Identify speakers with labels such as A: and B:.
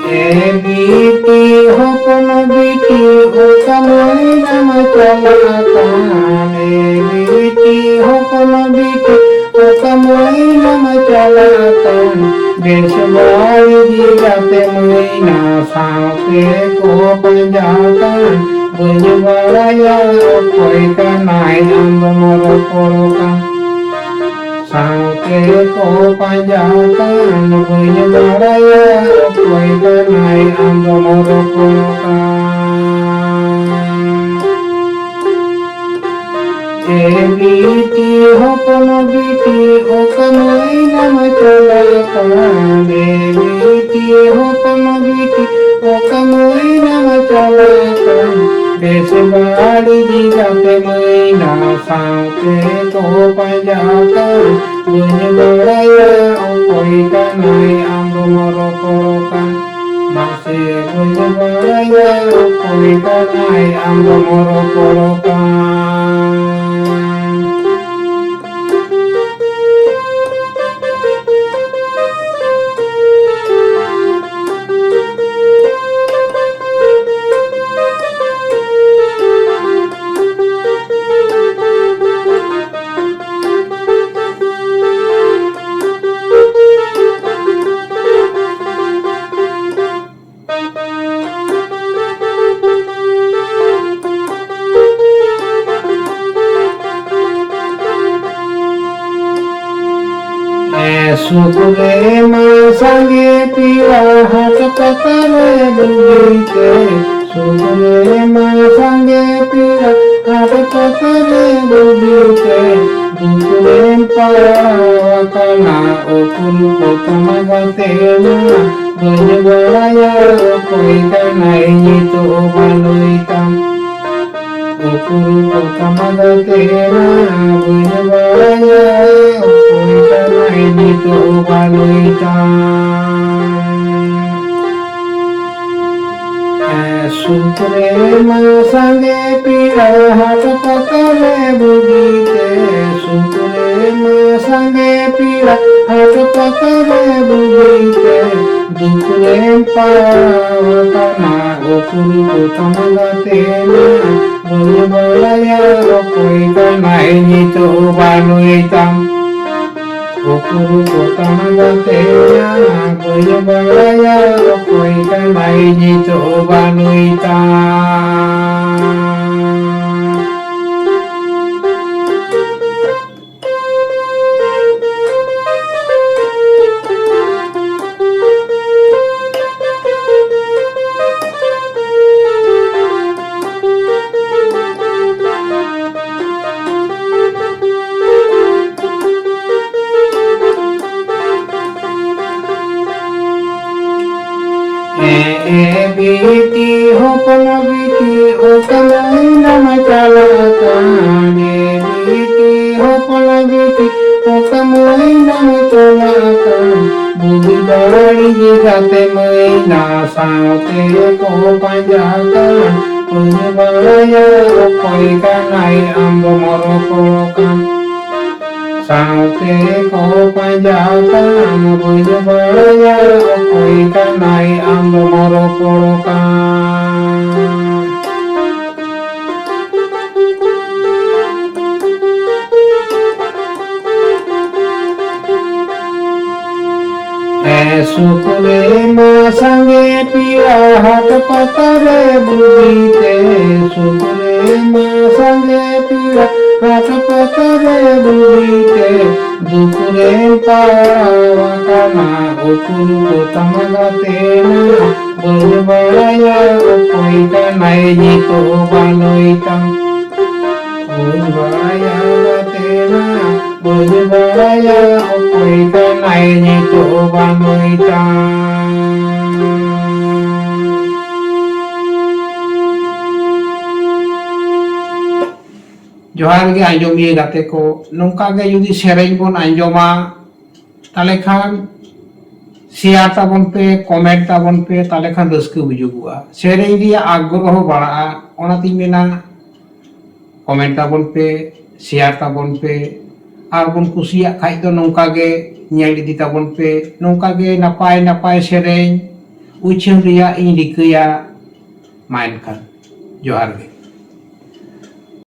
A: বিটি হপন বিটি ও কামই নাম চলাকান বিটি হপন বিটি ও কামই নাম চলাকান বেশ বাড়ি দিগাতে মই না সাঁতে কো পাঁজাকান বুঝ বাড়াইয়া কই কানাই আম্ব মর পড়কান সাঁতে কো পাঁজাকান বুঝ বাড়াইয়া কই কানাই আম্ব মর পড়কান বিটি হপন বিটি ও কামই নাম চলাকান বিটি হপন বিটি ও কামই নাম চলাকান বেশ বাড়ি দিগাতে মই না সাঁতে কো পাঁজাকান বুঝ বাড়াইয়া কই কানাই আম্ব মর পড়কান মাসে বুঝ বাড়াইয়া কই কানাই আম্ব মর পড়কান সুকুরে মা সঙ্গে পিয়া হাত পাতারে বুঝিতে সুকুরে মা সঙ্গে পিয়া হাত পাতারে বুঝিতে দুপুরে পাওয়া কানা ও কুল প্রথম গাতে না বুঝ বড়াইয়া কই কানাই নিত ভালোইতাম কুল প্রথম গাতে না বুঝ বড়াইয়া কই কানাই নিত ভালোইতাম সুকুরে মা সঙ্গে পিয়া হাত পাতারে বুঝিতে সুকুরে মা সঙ্গে পিয়া হাত পাতারে বুঝিতে দুপুরে পাওয়া কানা ও কুল প্রথম গাতে না বুঝ বড়াইয়া কই কানাই নিত ভালোইতাম কুল প্রথম গাতে না বুঝ বড়াইয়া কই কানাই নিত ভালোইতাম বিটি হপন বিটি ও কামই নাম চলাকান বিটি হপন বিটি ও কামই নাম চলাকান বুঝ বাড়ি দিগাতে মই না সাঁতে কো পাঁজাকান বুঝ বাড়াইয়া কই কানাই আম্ব মর পড়কান সাঁতে কো পাঁজাকান বুঝ বাড়াইয়া কই কানাই আম্ব মর পড়কান সুকুরে মা সঙ্গে পিয়া হাত পাতারে বুঝিতে সুকুরে মা সঙ্গে পিয়া হাত পাতারে বুঝিতে দুপুরে পাওয়া কানা ও কুল প্রথম গাতে না বুঝ বড়াইয়া কই কানাই নিত ভালোইতাম বুঝ বড়াইয়া গাতে না বুঝ বড়াইয়া কই কানাই নিত ভালোইতাম जोहार गे आंजोमिए गाते को नौका गे जुदी सेरेंज बन आंजोमा ताले खान शेयर ताबन पे कमेंट ताबन पे ताले खान रस्क बुजुगुआ सेरेंज रिया आग्रह बाड़ा ओनाती मेना कमेंट ताबन पे शेयर ताबन पे आर बन कुसिया खाइ तो नौका गे ñel di ताबन पे नौका गे नापाय नापाय सेरेंज ᱩᱪᱷᱟᱹᱱ ᱨᱮᱭᱟᱜ ᱤᱧ ᱨᱤᱠᱟᱹᱭᱟ ᱢᱟ ᱮᱱᱠᱷᱟᱱ ᱡᱚᱦᱟᱨ ᱜᱮ।